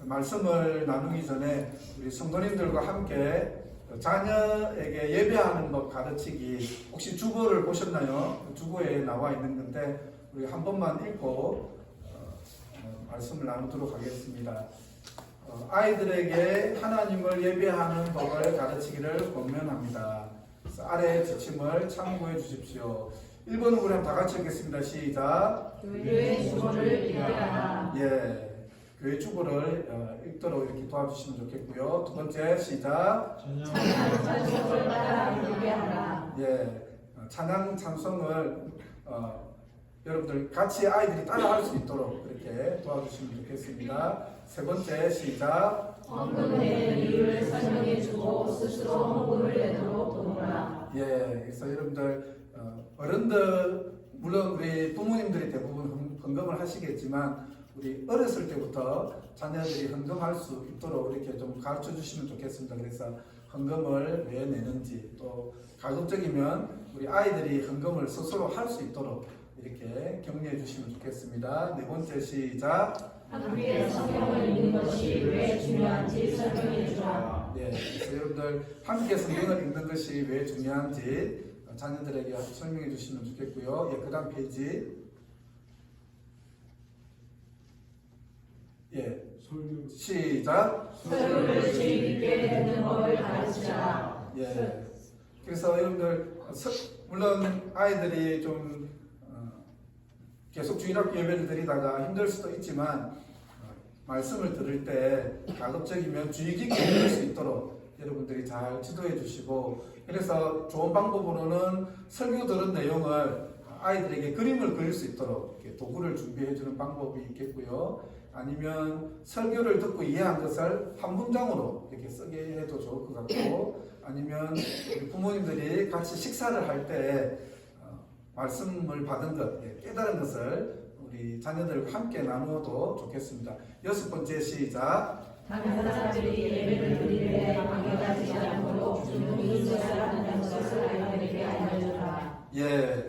말씀을 나누기 전에 우리 성도님들과 함께 자녀에게 예배하는 법 가르치기, 혹시 주보를 보셨나요? 주보에 나와 있는 건데 우리 한 번만 읽고 말씀을 나누도록 하겠습니다. 아이들에게 하나님을 예배하는 법을 가르치기를 권면합니다. 그래서 아래의 지침을 참고해 주십시오. 1번은 우리 다 같이 읽겠습니다. 시작. 교회의 주보를 예배하라. 예. 교회 주보를 읽도록 이렇게 도와주시면 좋겠고요. 두 번째 시작. 찬양 찬송을 따라 예배하라. 예, 찬양 찬송을 여러분들 같이 아이들이 따라할 수 있도록 그렇게 도와주시면 좋겠습니다. 세 번째 시작. 헌금의 이유를 설명해주고 스스로 헌금을 내도록 도우라. 예, 그래서 여러분들 어른들 물론 우리 부모님들이 대부분 헌금을 하시겠지만 우리 어렸을 때부터 자녀들이 헌금할 수 있도록 이렇게 좀 가르쳐 주시면 좋겠습니다. 그래서 헌금을 왜 내는지, 또 가급적이면 우리 아이들이 헌금을 스스로 할 수 있도록 이렇게 격려해 주시면 좋겠습니다. 네 번째 시작. 함께 성경을 읽는 것이 왜 중요한지 설명해 주라. 네, 그래서 여러분들 함께 성경을 읽는 것이 왜 중요한지 자녀들에게 설명해 주시면 좋겠고요. 예, 그 다음 페이지. 예, 시작. 설교를 주의 깊게 듣는 법을 가르치라. 예. 그래서 여러분들 물론 아이들이 좀 계속 주일학교 예배를 드리다가 힘들 수도 있지만 말씀을 들을 때 가급적이면 주의 깊게 들을 수 있도록 여러분들이 잘 지도해 주시고, 그래서 좋은 방법으로는 설교 들은 내용을 아이들에게 그림을 그릴 수 있도록 이렇게 도구를 준비해 주는 방법이 있겠고요. 아니면 설교를 듣고 이해한 것을 한 문장으로 이렇게 쓰게 해도 좋을 것 같고, 아니면 우리 부모님들이 같이 식사를 할 때 말씀을 받은 것, 깨달은 것을 우리 자녀들과 함께 나누어도 좋겠습니다. 여섯 번째 시작. 다른 사람들이 예배를 드릴 때 방해가지 않도록 조용히 있어야 한다는 것을 아이들에게 알려주라. 예,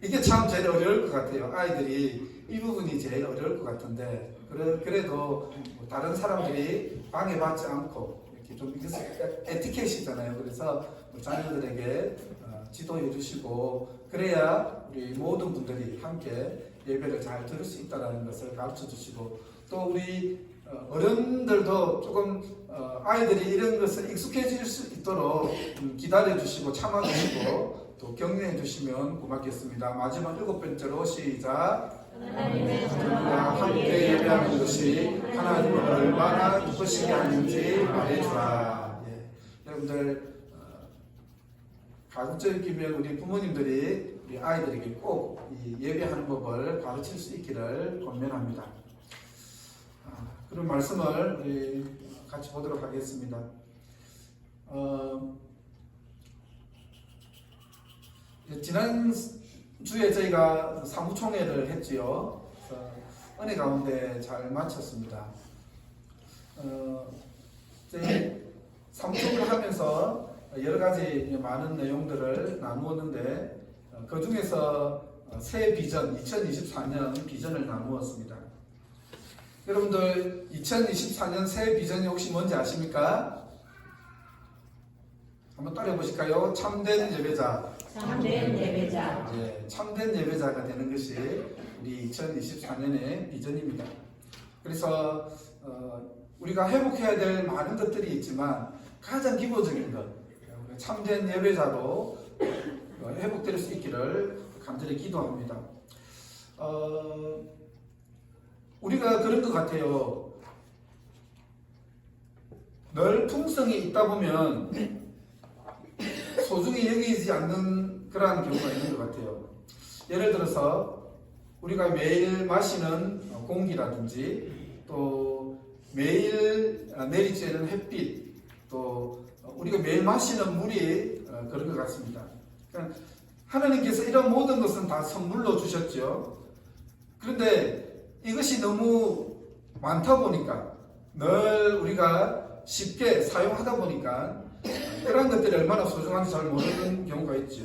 이게 참 제일 어려울 것 같아요. 아이들이 이 부분이 제일 어려울 것 같은데, 그래도 다른 사람들이 방해받지 않고 이렇게 좀 에티켓이잖아요. 그래서 자녀들에게 지도해 주시고, 그래야 우리 모든 분들이 함께 예배를 잘 들을 수 있다는 것을 가르쳐 주시고, 또 우리 어른들도 조금 아이들이 이런 것을 익숙해질 수 있도록 기다려 주시고 참아 주시고 또 격려해 주시면 고맙겠습니다. 마지막 7번째로 시작. 하나님의 자녀와 함께 예배하는 것이 하나님을 얼마나 기쁘시게 하는지 말해주라. 예. 여러분들 가급적이면 우리 부모님들이 우리 아이들에게 꼭 이 예배하는 법을 가르칠 수 있기를 권면합니다. 그런 말씀을 우리 같이 보도록 하겠습니다. 지난 주에 저희가 사무총회를 했지요. 그래서 은혜 가운데 잘 마쳤습니다. 저희 사무총회를 하면서 여러 가지 많은 내용들을 나누었는데 그 중에서 새 비전, 2024년 비전을 나누었습니다. 여러분들 2024년 새 비전이 혹시 뭔지 아십니까? 한번 따라해 보실까요? 참된 예배자. 참된 예배자. 예, 참된 예배자가 되는 것이 우리 2024년의 비전입니다. 그래서 우리가 회복해야 될 많은 것들이 있지만 가장 기본적인 것, 참된 예배자로 회복될 수 있기를 간절히 기도합니다. 우리가 그런 것 같아요. 늘 풍성이 있다 보면 소중히 여기지 않는 그러한 경우가 있는 것 같아요. 예를 들어서 우리가 매일 마시는 공기라든지 또 매일 내리쬐는 햇빛, 또 우리가 매일 마시는 물이 그런 것 같습니다. 그러니까 하나님께서 이런 모든 것은 다 선물로 주셨죠. 그런데 이것이 너무 많다 보니까 늘 우리가 쉽게 사용하다 보니까 그런 것들이 얼마나 소중한지 잘 모르는 경우가 있죠.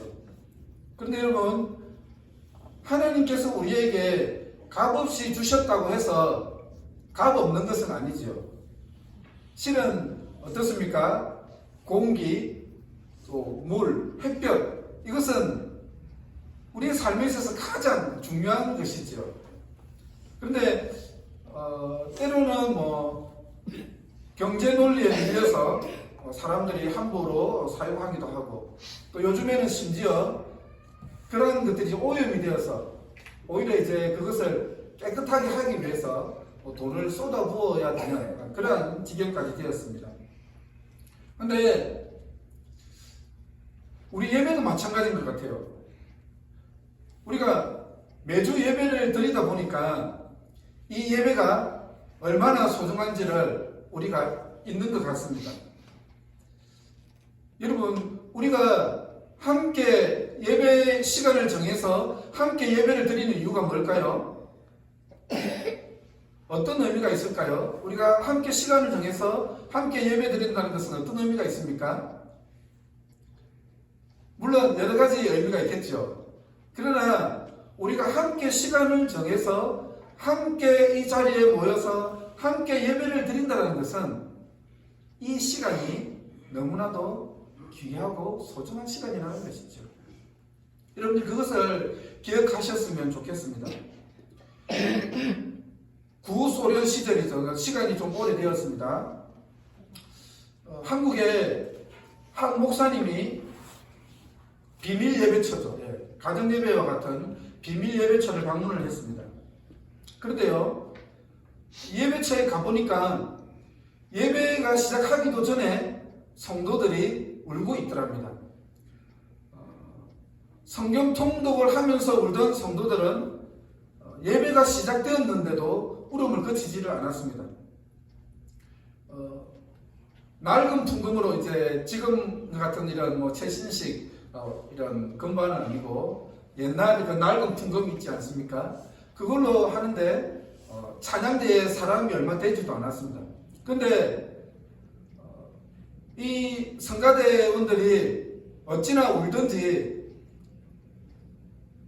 그런데 여러분, 하나님께서 우리에게 값없이 주셨다고 해서 값 없는 것은 아니죠. 실은 어떻습니까? 공기, 또 물, 햇볕, 이것은 우리의 삶에 있어서 가장 중요한 것이죠. 그런데 때로는 경제 논리에 밀려서 사람들이 함부로 사용하기도 하고, 또 요즘에는 심지어 그런 것들이 오염이 되어서 오히려 이제 그것을 깨끗하게 하기 위해서 돈을 쏟아부어야 되는 그런 지경까지 되었습니다. 그런데 우리 예배도 마찬가지인 것 같아요. 우리가 매주 예배를 드리다 보니까 이 예배가 얼마나 소중한지를 우리가 있는 것 같습니다. 여러분, 우리가 함께 예배 시간을 정해서 함께 예배를 드리는 이유가 뭘까요? 어떤 의미가 있을까요? 우리가 함께 시간을 정해서 함께 예배 드린다는 것은 어떤 의미가 있습니까? 물론 여러 가지 의미가 있겠죠. 그러나 우리가 함께 시간을 정해서 함께 이 자리에 모여서 함께 예배를 드린다는 것은 이 시간이 너무나도 귀하고 소중한 시간이라는 것이죠. 여러분들 그것을 기억하셨으면 좋겠습니다. 구소련 시절이죠. 시간이 좀 오래되었습니다. 한국에 한 목사님이 비밀 예배처죠. 가정 예배와 같은 비밀 예배처를 방문을 했습니다. 그런데요, 예배처에 가보니까 예배가 시작하기도 전에 성도들이 울고 있더랍니다. 성경 통독을 하면서 울던 성도들은 예배가 시작되었는데도 울음을 그치지를 않았습니다. 낡은 풍금으로 이제 지금 같은 이런 최신식 이런 건반은 아니고 옛날 그 낡은 풍금 있지 않습니까? 그걸로 하는데 찬양대에 사람이 얼마 되지도 않았습니다. 근데 이 성가대원들이 어찌나 울든지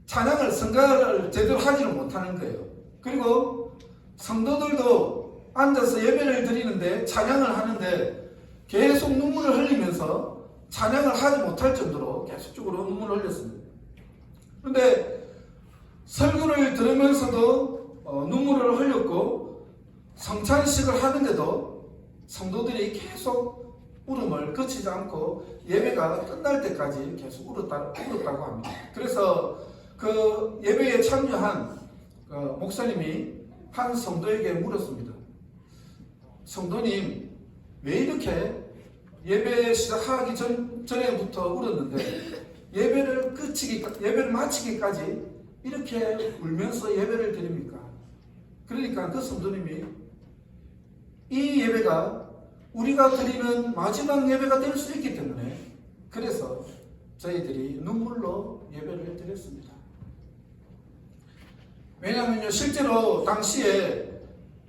성가를 제대로 하지를 못하는 거예요. 그리고 성도들도 앉아서 예배를 드리는데 찬양을 하는데 계속 눈물을 흘리면서 찬양을 하지 못할 정도로 계속적으로 눈물을 흘렸습니다. 그런데 설교를 들으면서도 눈물을 흘렸고 성찬식을 하는데도 성도들이 계속 울음을 그치지 않고 예배가 끝날 때까지 계속 울었다고 합니다. 그래서 그 예배에 참여한 목사님이 한 성도에게 물었습니다. 성도님, 왜 이렇게 예배 시작하기 전에부터 울었는데 예배를 마치기까지 이렇게 울면서 예배를 드립니까? 그러니까 그 성도님이 이 예배가 우리가 드리는 마지막 예배가 될 수 있기 때문에 그래서 저희들이 눈물로 예배를 드렸습니다. 왜냐하면 실제로 당시에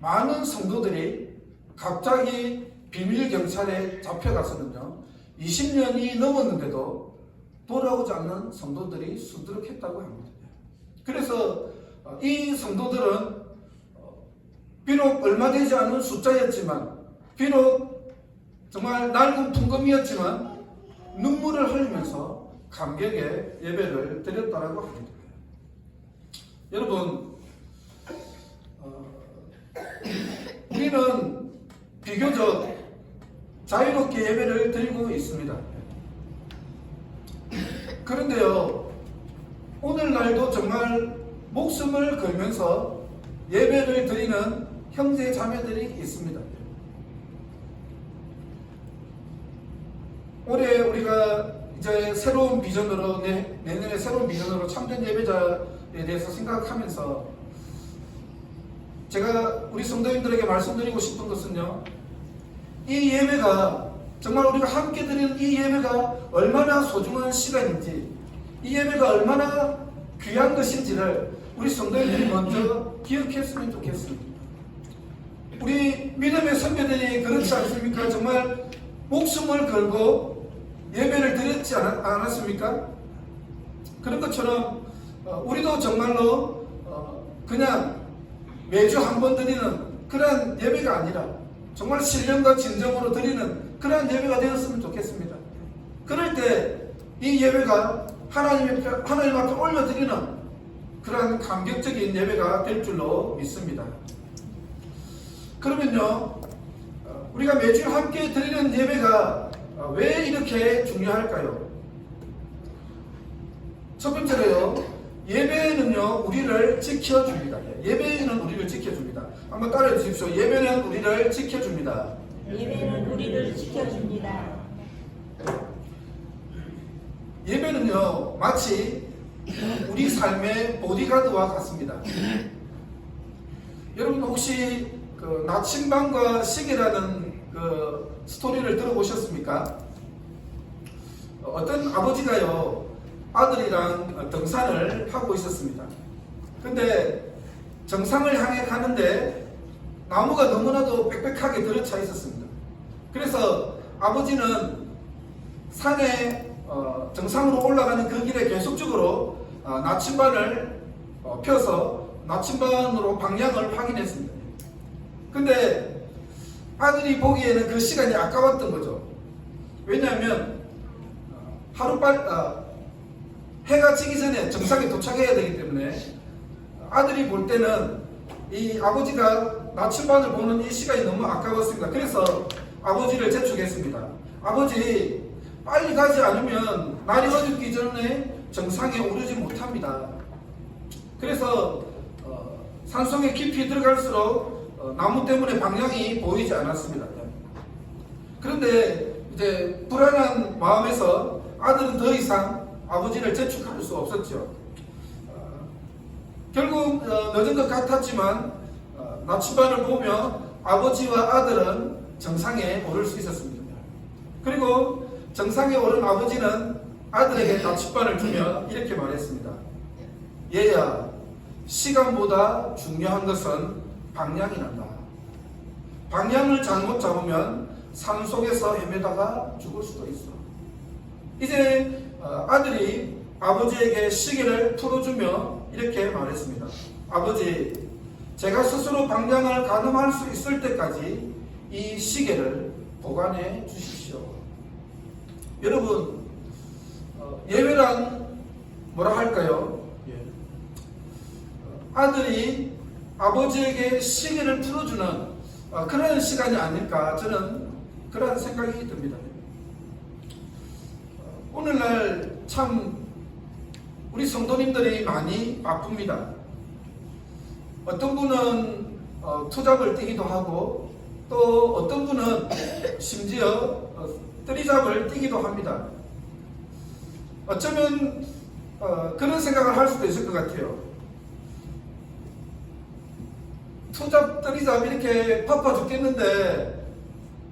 많은 성도들이 갑자기 비밀 경찰에 잡혀가서는요 20년이 넘었는데도 돌아오지 않는 성도들이 수두룩했다고 합니다. 그래서 이 성도들은 비록 얼마 되지 않은 숫자였지만, 비록 정말 낡은 풍금이었지만 눈물을 흘리면서 감격의 예배를 드렸다고 합니다. 여러분, 우리는 비교적 자유롭게 예배를 드리고 있습니다. 그런데요, 오늘날도 정말 목숨을 걸면서 예배를 드리는 형제 자매들이 있습니다. 올해 우리가 이제 새로운 비전으로 내년에 새로운 비전으로 참된 예배자에 대해서 생각하면서 제가 우리 성도님들에게 말씀드리고 싶은 것은요, 이 예배가 정말 우리가 함께 드리는 이 예배가 얼마나 소중한 시간인지, 이 예배가 얼마나 귀한 것인지를 우리 성도님들이 먼저 기억했으면 좋겠습니다. 우리 믿음의 선배들이 그렇지 않습니까? 정말 목숨을 걸고 예배를 드렸지 않았습니까? 그런 것처럼 우리도 정말로 그냥 매주 한 번 드리는 그런 예배가 아니라 정말 신령과 진정으로 드리는 그런 예배가 되었으면 좋겠습니다. 그럴 때 이 예배가 하나님 앞에 올려드리는 그런 감격적인 예배가 될 줄로 믿습니다. 그러면요, 우리가 매주 함께 드리는 예배가 왜 이렇게 중요할까요? 첫 번째로요, 예배는요 우리를 지켜줍니다. 예배는 우리를 지켜줍니다. 한번 따라해 주십시오. 예배는 우리를 지켜줍니다. 예배는 우리를 지켜줍니다. 예배는요 마치 우리 삶의 보디가드와 같습니다. 여러분 혹시 그 나침반과 시계라는 그 스토리를 들어보셨습니까? 어떤 아버지가요 아들이랑 등산을 하고 있었습니다. 근데 정상을 향해 가는데 나무가 너무나도 빽빽하게 들어차 있었습니다. 그래서 아버지는 산에 정상으로 올라가는 그 길에 계속적으로 나침반을 펴서 나침반으로 방향을 확인했습니다. 근데 아들이 보기에는 그 시간이 아까웠던 거죠. 왜냐하면 해가 지기 전에 정상에 도착해야 되기 때문에 아들이 볼 때는 이 아버지가 나침반을 보는 이 시간이 너무 아까웠습니다. 그래서 아버지를 재촉했습니다. 아버지, 빨리 가지 않으면 날이 어둡기 전에 정상에 오르지 못합니다. 그래서 산속에 깊이 들어갈수록 나무 때문에 방향이 보이지 않았습니다. 그런데 이제 불안한 마음에서 아들은 더 이상 아버지를 재촉할 수 없었죠. 결국 늦은 것 같았지만 나침반을 보며 아버지와 아들은 정상에 오를 수 있었습니다. 그리고 정상에 오른 아버지는 아들에게 나침반을 주며 이렇게 말했습니다. 얘야, 시간보다 중요한 것은 방향이란다. 방향을 잘못 잡으면 산 속에서 헤매다가 죽을 수도 있어. 이제 아들이 아버지에게 시계를 풀어주며 이렇게 말했습니다. 아버지, 제가 스스로 방향을 가늠할 수 있을 때까지 이 시계를 보관해 주십시오. 여러분, 예배란 뭐라 할까요? 아들이 아버지에게 시계를 풀어주는 그런 시간이 아닐까, 저는 그런 생각이 듭니다. 오늘날 참 우리 성도님들이 많이 바쁩니다. 어떤 분은 투잡을 뛰기도 하고 또 어떤 분은 심지어 뜨리잡을 뛰기도 합니다. 어쩌면 그런 생각을 할 수도 있을 것 같아요. 투잡, 뜨리잡 이렇게 바빠 죽겠는데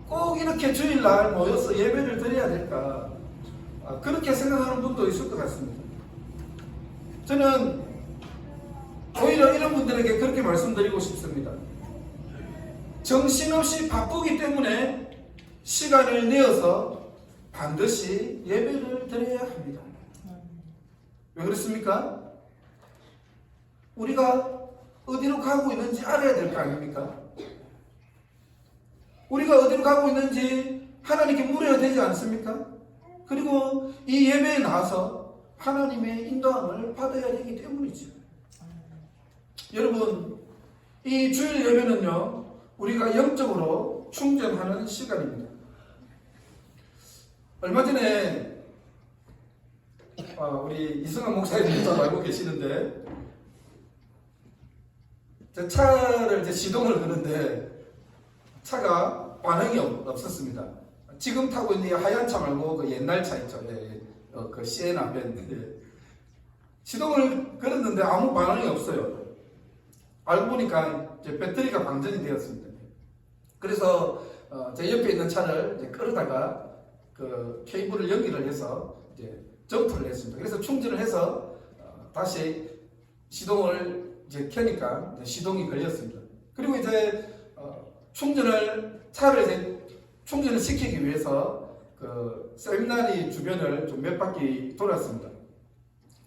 꼭 이렇게 주일날 모여서 예배를 드려야 될까, 그렇게 생각하는 분도 있을 것 같습니다. 저는 오히려 이런 분들에게 그렇게 말씀드리고 싶습니다. 정신없이 바쁘기 때문에 시간을 내어서 반드시 예배를 드려야 합니다. 왜 그렇습니까? 우리가 어디로 가고 있는지 알아야 될 거 아닙니까? 우리가 어디로 가고 있는지 하나님께 물어야 되지 않습니까? 그리고 이 예배에 나와서 하나님의 인도함을 받아야 되기 때문이죠. 여러분, 이 주일 예배는요, 우리가 영적으로 충전하는 시간입니다. 얼마 전에 우리 이승환 목사님도 알고 계시는데, 제 차를 이제 시동을 거는데 차가 반응이 없었습니다. 지금 타고 있는 이 하얀 차 말고 그 옛날 차 있죠. 그 시에나 밴드. 시동을 걸었는데 아무 반응이 없어요. 알고 보니까 이제 배터리가 방전이 되었습니다. 그래서 제 옆에 있는 차를 이제 끌어다가 그 케이블을 연결을 해서 이제 점프를 했습니다. 그래서 충전을 해서 다시 시동을 이제 켜니까 이제 시동이 걸렸습니다. 그리고 이제 차를 이제 충전을 시키기 위해서 그 세미나리 주변을 좀 몇 바퀴 돌았습니다.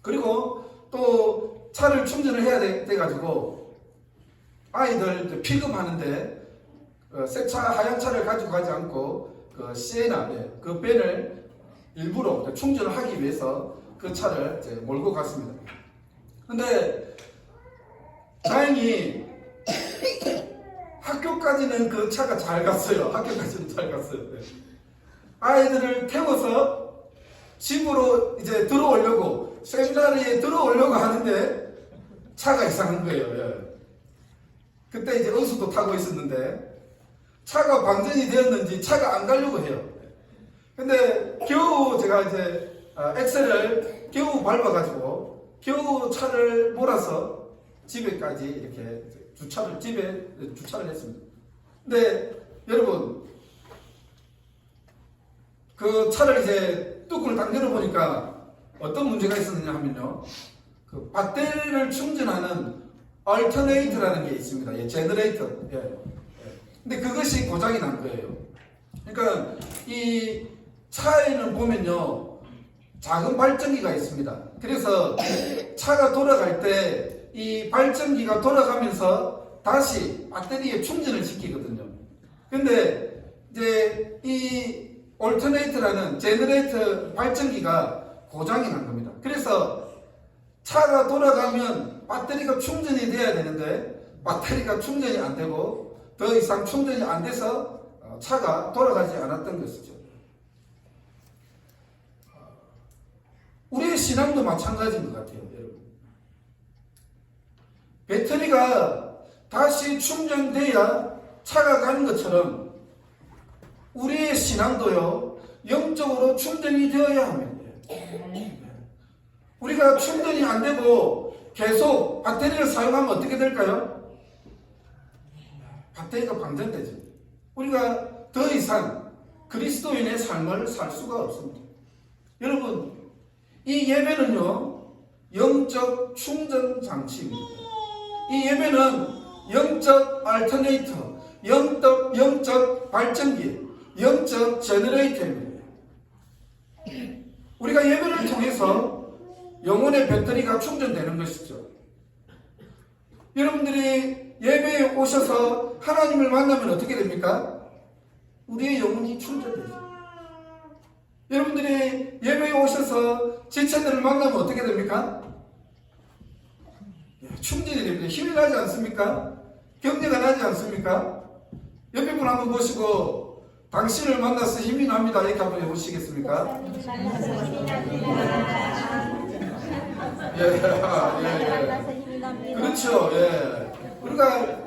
그리고 또 차를 충전을 해야 돼가지고 아이들 픽업하는데 새 차, 하얀 차를 가지고 가지 않고 그 시에나 그 벤을 일부러 충전을 하기 위해서 그 차를 이제 몰고 갔습니다. 근데 다행히 학교까지는 그 차가 잘 갔어요. 학교까지는 잘 갔어요. 아이들을 태워서 집으로 이제 들어오려고, 세미나리에 들어오려고 하는데 차가 이상한 거예요. 그때 이제 은수도 타고 있었는데 차가 방전이 되었는지 차가 안 가려고 해요. 근데 겨우 제가 이제 엑셀을 겨우 밟아가지고 겨우 차를 몰아서 집에까지 이렇게 집에 주차를 했습니다. 근데 여러분, 그 차를 이제 뚜껑을 딱 열어보니까 어떤 문제가 있었느냐 하면요, 그 배터리를 충전하는 얼터네이터라는 게 있습니다. 제너레이터. 근데 그것이 고장이 난 거예요. 그러니까 이 차에는 보면요, 작은 발전기가 있습니다. 그래서 차가 돌아갈 때 이 발전기가 돌아가면서 다시 배터리에 충전을 시키거든요. 근데 이제 이 올터네이터라는 제너레이터 발전기가 고장이 난 겁니다. 그래서 차가 돌아가면 배터리가 충전이 돼야 되는데 배터리가 충전이 안 되고 더 이상 충전이 안 돼서 차가 돌아가지 않았던 것이죠. 우리의 신앙도 마찬가지인 것 같아요, 여러분. 배터리가 다시 충전돼야 차가 가는 것처럼 우리의 신앙도요, 영적으로 충전이 되어야 합니다. 우리가 충전이 안 되고 계속 배터리를 사용하면 어떻게 될까요? 배터리가 방전되죠. 우리가 더 이상 그리스도인의 삶을 살 수가 없습니다. 여러분, 이 예배는요, 영적 충전 장치입니다. 이 예배는 영적 알터네이터, 영적 발전기, 영적 제너레이터입니다. 우리가 예배를 통해서 영혼의 배터리가 충전되는 것이죠. 여러분들이 예배에 오셔서 하나님을 만나면 어떻게 됩니까? 우리의 영혼이 충전되죠. 여러분들이 예배에 오셔서 지체들을 만나면 어떻게 됩니까? 충전이 됩니다. 힘이 나지 않습니까? 경제가 나지 않습니까? 옆에 분 한번 보시고 당신을 만나서 힘이 납니다. 이렇게 한번 해보시겠습니까? 그렇죠. 우리가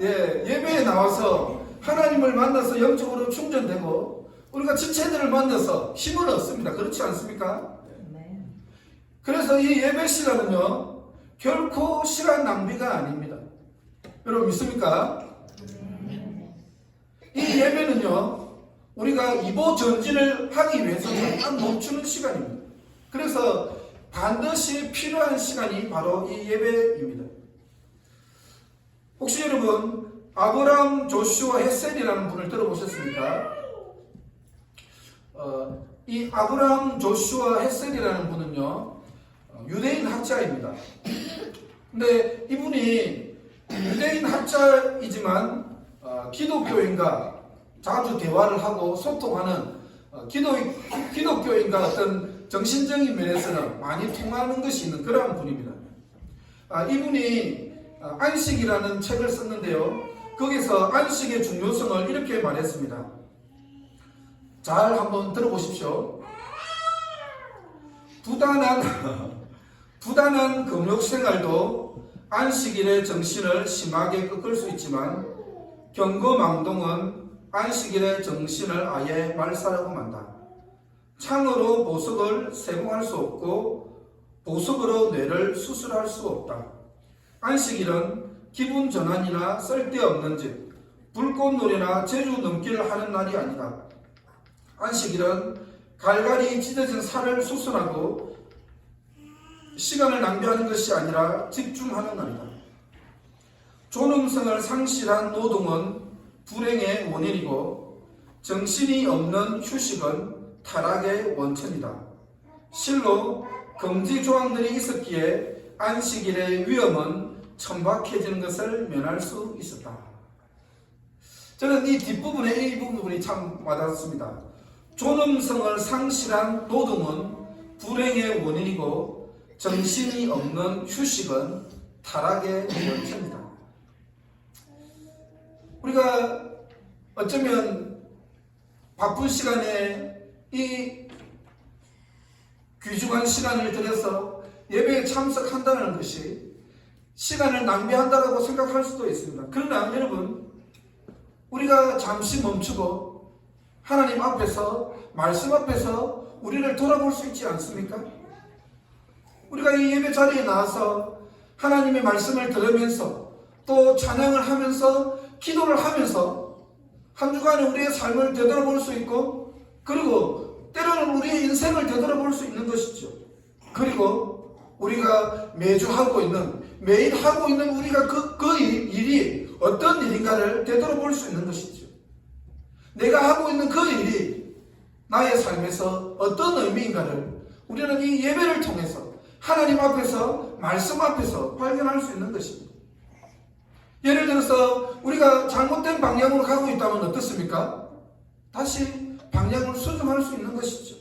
예배에 나와서 하나님을 만나서 영적으로 충전되고 우리가 지체들을 만나서 힘을 얻습니다. 그렇지 않습니까? 그래서 이 예배 시간은요, 결코 시간 낭비가 아닙니다. 여러분 믿습니까? 이 예배는요, 우리가 이보 전진을 하기 위해서 잠깐 멈추는 시간입니다. 그래서 반드시 필요한 시간이 바로 이 예배입니다. 혹시 여러분 아브람, 조슈아, 헷셀이라는 분을 들어보셨습니까? 이 아브람, 조슈아, 헷셀이라는 분은요, 유대인 학자입니다. 근데 이분이 유대인 학자이지만 기독교인과 자주 대화를 하고 소통하는 기독교인과 어떤 정신적인 면에서는 많이 통하는 것이 있는 그러한 분입니다. 이분이 안식이라는 책을 썼는데요, 거기서 안식의 중요성을 이렇게 말했습니다. 잘 한번 들어보십시오. 부단한 금욕 생활도 안식일의 정신을 심하게 꺾을 수 있지만 경거망동은 안식일의 정신을 아예 말살하고 만다. 창으로 보석을 세공할 수 없고 보석으로 뇌를 수술할 수 없다. 안식일은 기분 전환이나 쓸데없는 짓, 불꽃놀이나 제주 넘기를 하는 날이 아니다. 안식일은 갈갈이 찢어진 살을 수술하고 시간을 낭비하는 것이 아니라 집중하는 날이다. 존엄성을 상실한 노동은 불행의 원인이고 정신이 없는 휴식은 타락의 원천이다. 실로 금지 조항들이 있었기에 안식일의 위험은 천박해지는 것을 면할 수 있었다. 저는 이 뒷부분에 이 부분이 참 와닿습니다. 존엄성을 상실한 노동은 불행의 원인이고 정신이 없는 휴식은 타락의 원천이다. 우리가 어쩌면 바쁜 시간에 이 귀중한 시간을 들여서 예배에 참석한다는 것이 시간을 낭비한다고 생각할 수도 있습니다. 그러나 여러분, 우리가 잠시 멈추고 하나님 앞에서, 말씀 앞에서 우리를 돌아볼 수 있지 않습니까? 우리가 이 예배 자리에 나와서 하나님의 말씀을 들으면서 또 찬양을 하면서 기도를 하면서 한 주간에 우리의 삶을 되돌아볼 수 있고, 그리고 때로는 우리의 인생을 되돌아볼 수 있는 것이죠. 그리고 우리가 매주 하고 있는, 매일 하고 있는 우리가 그 일이 어떤 일인가를 되돌아볼 수 있는 것이죠. 내가 하고 있는 그 일이 나의 삶에서 어떤 의미인가를 우리는 이 예배를 통해서 하나님 앞에서, 말씀 앞에서 발견할 수 있는 것입니다. 예를 들어서 우리가 잘못된 방향으로 가고 있다면 어떻습니까? 다시 방향을 수정할 수 있는 것이죠.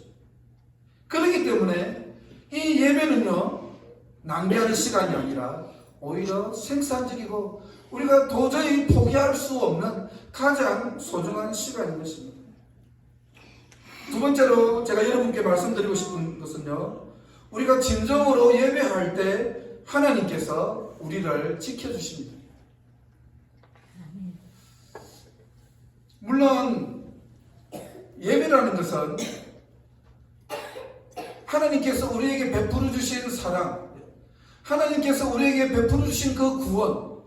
그렇기 때문에 이 예배는요, 낭비하는 시간이 아니라 오히려 생산적이고 우리가 도저히 포기할 수 없는 가장 소중한 시간인 것입니다. 두 번째로 제가 여러분께 말씀드리고 싶은 것은요, 우리가 진정으로 예배할 때 하나님께서 우리를 지켜주십니다. 물론 예배라는 것은 하나님께서 우리에게 베풀어 주신 사랑, 하나님께서 우리에게 베풀어 주신 그 구원,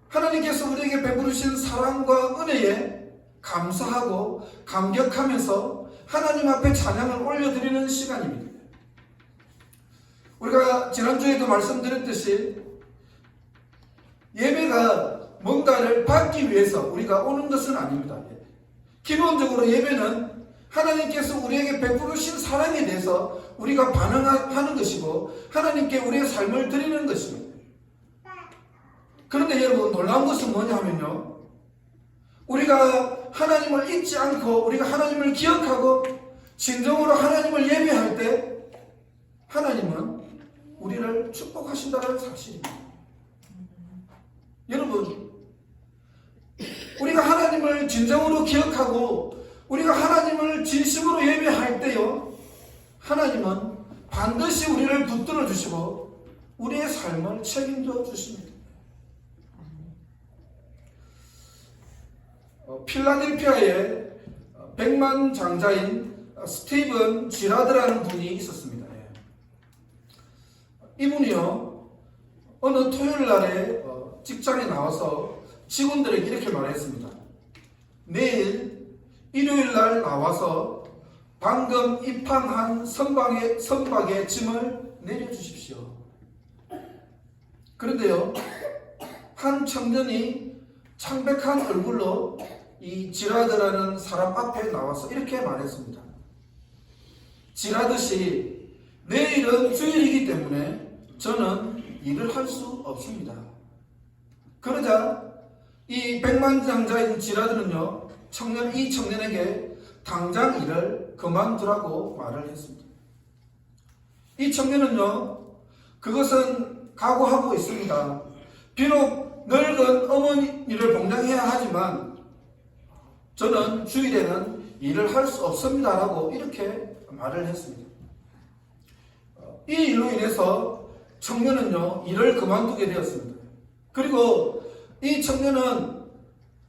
하나님께서 우리에게 베풀어 주신 사랑과 은혜에 감사하고 감격하면서 하나님 앞에 찬양을 올려드리는 시간입니다. 우리가 지난주에도 말씀드렸듯이 예배가 뭔가를 받기 위해서 우리가 오는 것은 아닙니다. 기본적으로 예배는 하나님께서 우리에게 베푸르신 사랑에 대해서 우리가 반응하는 것이고 하나님께 우리의 삶을 드리는 것입니다. 그런데 여러분, 놀라운 것은 뭐냐면요, 우리가 하나님을 잊지 않고 우리가 하나님을 기억하고 진정으로 하나님을 예배할 때 하나님은 우리를 축복하신다는 사실입니다. 여러분, 우리가 하나님을 진정으로 기억하고 우리가 하나님을 진심으로 예배할 때요, 하나님은 반드시 우리를 붙들어 주시고 우리의 삶을 책임져 주십니다. 필라델피아에 백만장자인 스티븐 지라드라는 분이 있었습니다. 이분이요, 어느 토요일 날에 직장에 나와서 직원들에게 이렇게 말했습니다. 내일 일요일 날 나와서 방금 입항한 선박의 짐을 내려주십시오. 그런데요, 한 청년이 창백한 얼굴로 이 지라드라는 사람 앞에 나와서 이렇게 말했습니다. 지라드씨, 내일은 주일이기 때문에 저는 일을 할 수 없습니다. 그러자 이 백만장자인 지라드는요, 이 청년에게 당장 일을 그만두라고 말을 했습니다. 이 청년은요, 그것은 각오하고 있습니다. 비록 늙은 어머니를 봉양해야 하지만 저는 주일에는 일을 할 수 없습니다 라고 이렇게 말을 했습니다. 이 일로 인해서 청년은요, 일을 그만두게 되었습니다. 그리고 이 청년은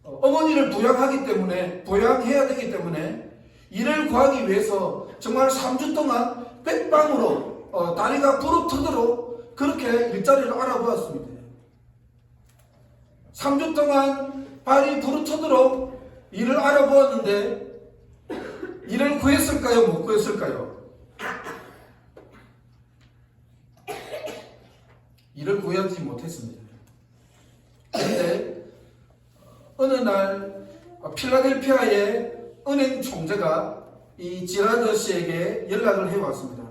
어머니를 부양해야 되기 때문에 일을 구하기 위해서 정말 3주 동안 백방으로 다리가 부르트도록 그렇게 일자리를 알아보았습니다. 3주 동안 발이 부르트도록 일을 알아보았는데 일을 구했을까요? 못 구했을까요? 일을 구하지 못했습니다. 그런데 어느 날 필라델피아의 은행 총재가 이 지라드 씨에게 연락을 해왔습니다.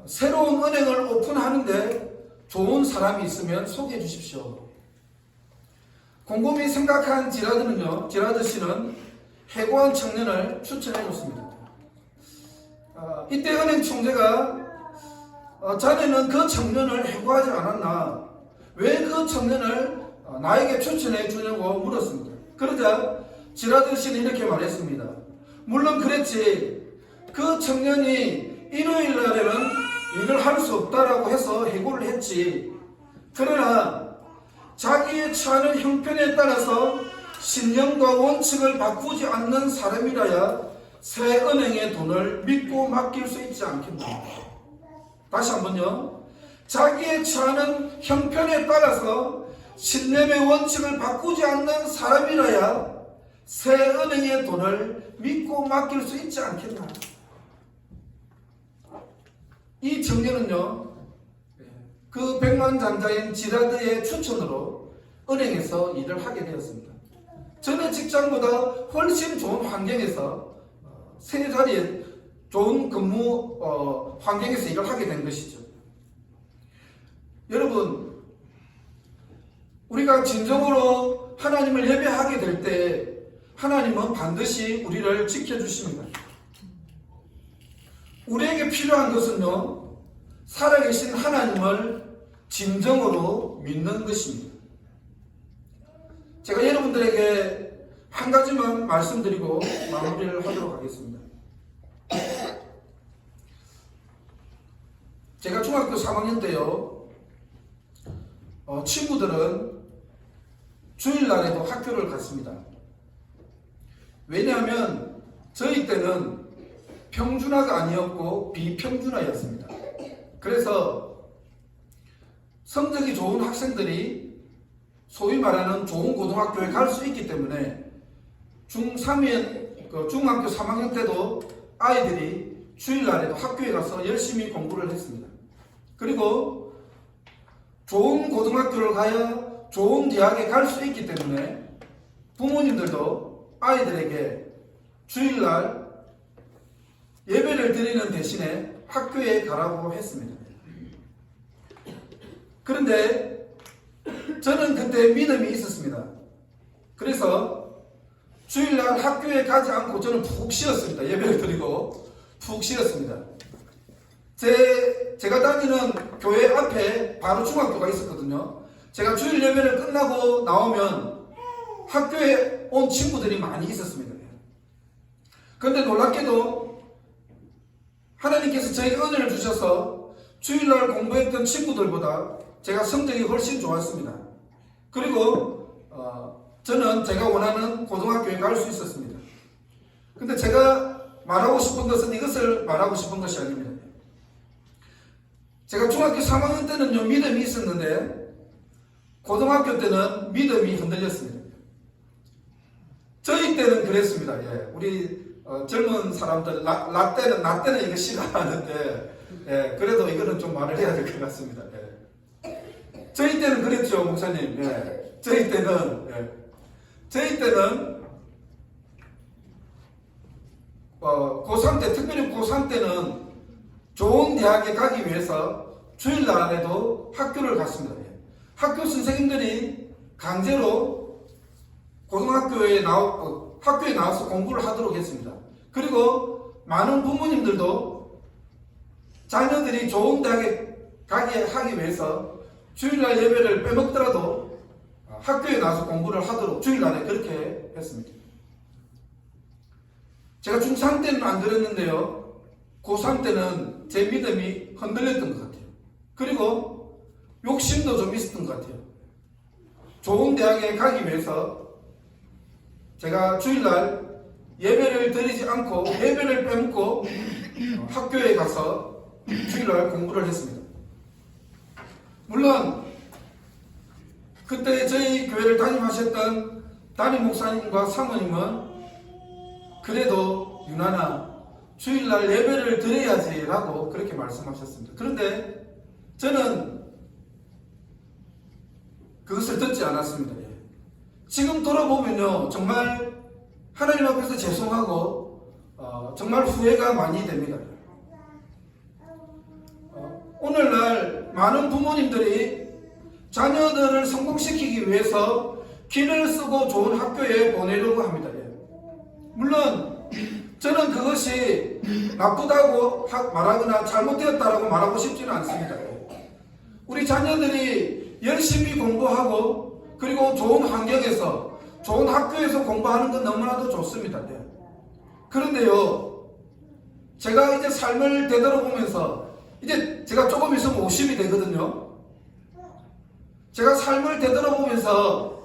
새로운 은행을 오픈하는데 좋은 사람이 있으면 소개해 주십시오. 곰곰이 생각한 지라드 씨는 해고한 청년을 추천해 줬습니다. 이때 은행 총재가 자네는 그 청년을 해고하지 않았나? 왜 그 청년을 나에게 추천해 주냐고 물었습니다. 그러자 지라드 씨는 이렇게 말했습니다. 물론 그랬지. 그 청년이 일요일 날에는 일을 할 수 없다라고 해서 해고를 했지. 그러나 자기의 처하는 형편에 따라서 신념과 원칙을 바꾸지 않는 사람이라야 새 은행의 돈을 믿고 맡길 수 있지 않겠나. 다시 한번요. 자기의 처하는 형편에 따라서 신념의 원칙을 바꾸지 않는 사람이라야 새 은행의 돈을 믿고 맡길 수 있지 않겠나. 이 청년은요, 그 백만장자인 지라드의 추천으로 은행에서 일을 하게 되었습니다. 전에 직장보다 훨씬 좋은 환경에서 새 자리에 좋은 근무 환경에서 일을 하게 된 것이죠. 여러분, 우리가 진정으로 하나님을 예배하게 될 때 하나님은 반드시 우리를 지켜주십니다. 우리에게 필요한 것은요, 살아계신 하나님을 진정으로 믿는 것입니다. 제가 여러분들에게 한 가지만 말씀드리고 마무리를 하도록 하겠습니다. 제가 중학교 3학년 때요, 친구들은 주일날에도 학교를 갔습니다. 왜냐하면 저희 때는 평준화가 아니었고 비평준화였습니다. 그래서 성적이 좋은 학생들이 소위 말하는 좋은 고등학교에 갈 수 있기 때문에 중학교 3학년 때도 아이들이 주일날에도 학교에 가서 열심히 공부를 했습니다. 그리고 좋은 고등학교를 가야 좋은 대학에 갈 수 있기 때문에 부모님들도 아이들에게 주일날 예배를 드리는 대신에 학교에 가라고 했습니다. 그런데 저는 그때 믿음이 있었습니다. 그래서 주일날 학교에 가지 않고 저는 푹 쉬었습니다. 예배를 드리고 푹 쉬었습니다. 제가 다니는 교회 앞에 바로 중학교가 있었거든요. 제가 주일 예배를 끝나고 나오면 학교에 온 친구들이 많이 있었습니다. 그런데 놀랍게도 하나님께서 저에게 은혜를 주셔서 주일날 공부했던 친구들보다 제가 성적이 훨씬 좋았습니다. 그리고 저는 제가 원하는 고등학교에 갈 수 있었습니다. 근데 제가 말하고 싶은 것은 이것을 말하고 싶은 것이 아닙니다. 제가 중학교 3학년 때는요, 믿음이 있었는데 고등학교 때는 믿음이 흔들렸습니다. 저희 때는 그랬습니다. 우리 젊은 사람들 나 때는 이거 싫어하는데 그래도 이거는 좀 말을 해야 될 것 같습니다. 저희 때는 그랬죠, 목사님. 저희 때는 고3 때, 특별히 고3 때는 좋은 대학에 가기 위해서 주일날에도 학교를 갔습니다. 학교 선생님들이 강제로 학교에 나와서 공부를 하도록 했습니다. 그리고 많은 부모님들도 자녀들이 좋은 대학에 가게 하기 위해서 주일날 예배를 빼먹더라도 학교에 나와서 공부를 하도록 주일날에 그렇게 했습니다. 제가 중3 때는 안 그랬는데요, 고3 때는 제 믿음이 흔들렸던 것 같아요. 그리고 욕심도 좀 있었던 것 같아요. 좋은 대학에 가기 위해서 제가 주일날 예배를 드리지 않고 예배를 빼먹고 학교에 가서 주일날 공부를 했습니다. 물론 그때 저희 교회를 담임하셨던 담임 목사님과 사모님은 그래도 유나나 주일날 예배를 드려야지 라고 그렇게 말씀하셨습니다. 그런데 저는 그것을 듣지 않았습니다. 지금 돌아보면요, 정말 하나님 앞에서 죄송하고 정말 후회가 많이 됩니다. 오늘날 많은 부모님들이 자녀들을 성공시키기 위해서 기를 쓰고 좋은 학교에 보내려고 합니다. 물론 저는 그것이 나쁘다고 말하거나 잘못되었다고 말하고 싶지는 않습니다. 우리 자녀들이 열심히 공부하고 그리고 좋은 환경에서 좋은 학교에서 공부하는 건 너무나도 좋습니다. 그런데요, 제가 이제 삶을 되돌아보면서 이제 제가 조금 있으면 50이 되거든요. 제가 삶을 되돌아보면서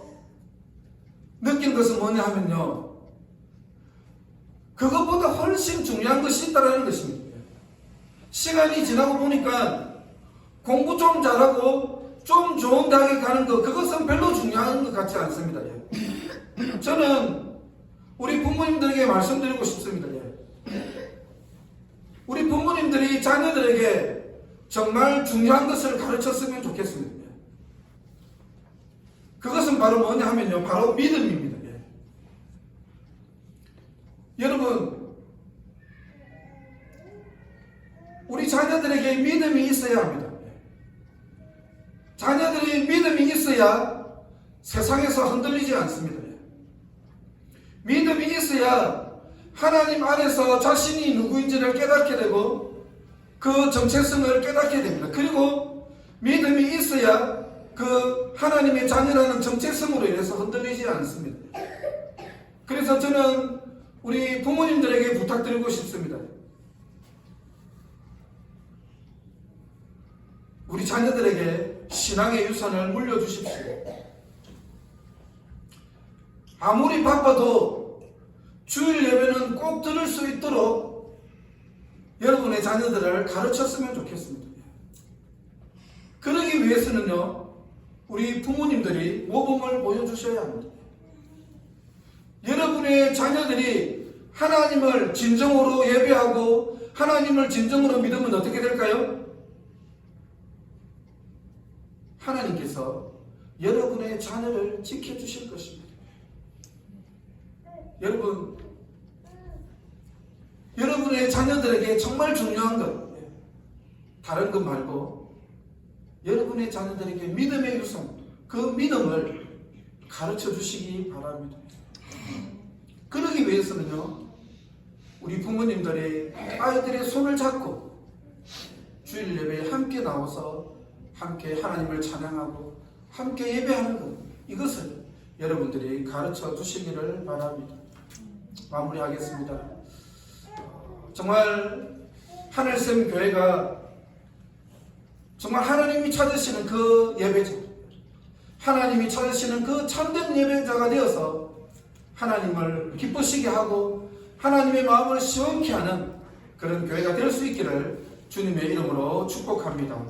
느낀 것은 뭐냐 하면요, 그것보다 훨씬 중요한 것이 있다는 것입니다. 시간이 지나고 보니까 공부 좀 잘하고 좀 좋은 대학에 가는 것, 그것은 별로 중요한 것 같지 않습니다. 저는 우리 부모님들에게 말씀드리고 싶습니다. 우리 부모님들이 자녀들에게 정말 중요한 것을 가르쳤으면 좋겠습니다. 그것은 바로 뭐냐 하면요, 바로 믿음입니다. 여러분, 우리 자녀들에게 믿음이 있어야 합니다. 자녀들이 믿음이 있어야 세상에서 흔들리지 않습니다. 믿음이 있어야 하나님 안에서 자신이 누구인지를 깨닫게 되고 그 정체성을 깨닫게 됩니다. 그리고 믿음이 있어야 그 하나님의 자녀라는 정체성으로 인해서 흔들리지 않습니다. 그래서 저는 우리 부모님들에게 부탁드리고 싶습니다. 우리 자녀들에게 신앙의 유산을 물려주십시오. 아무리 바빠도 주일 예배는 꼭 들을 수 있도록 여러분의 자녀들을 가르쳤으면 좋겠습니다. 그러기 위해서는요, 우리 부모님들이 모범을 보여주셔야 합니다. 여러분의 자녀들이 하나님을 진정으로 예배하고 하나님을 진정으로 믿으면 어떻게 될까요? 하나님께서 여러분의 자녀를 지켜주실 것입니다. 여러분의 자녀들에게 정말 중요한 것, 다른 것 말고 여러분의 자녀들에게 믿음의 유산, 그 믿음을 가르쳐 주시기 바랍니다. 그러기 위해서는요, 우리 부모님들이 아이들의 손을 잡고 주일 예배에 함께 나와서 함께 하나님을 찬양하고 함께 예배하는 것, 이것을 여러분들이 가르쳐 주시기를 바랍니다. 마무리하겠습니다. 정말 하늘샘 교회가 정말 하나님이 찾으시는 그 예배자, 하나님이 찾으시는 그 참된 예배자가 되어서 하나님을 기쁘시게 하고 하나님의 마음을 시원케 하는 그런 교회가 될 수 있기를 주님의 이름으로 축복합니다.